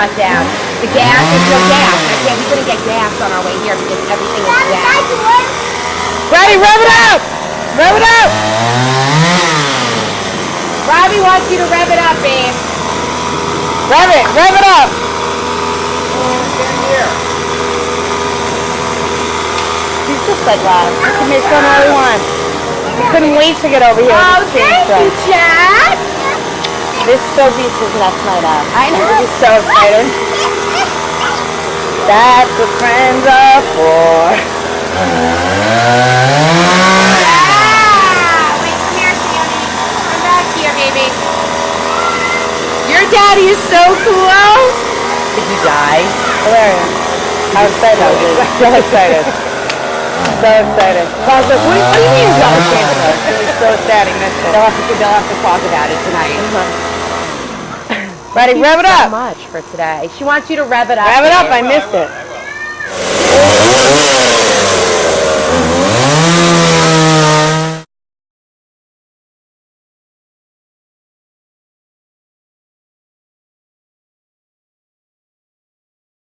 shut down. The gas, there's no gas. We couldn't get gas on our way here because everything is down. Ready, rev it up! Rev it up! Robbie wants you to rev it up, babe. Rev it up! He's just like last. He can make fun all he wants. He couldn't wait to get over here. Oh, thank you, Chad. This so beats his next night out. I know. He's so excited. That's what friends are for. Wait, come here, Sammy. Come back here, baby. Your daddy is so cool. Did you die? Hilarious. How excited I was. So excited. So excited. I was like, what do you mean he's not a chancellor? He was so sad he missed it. They'll have to talk about it tonight. Ready, rev it up. So much for today. She wants you to rev it up. Rev it up, I missed it.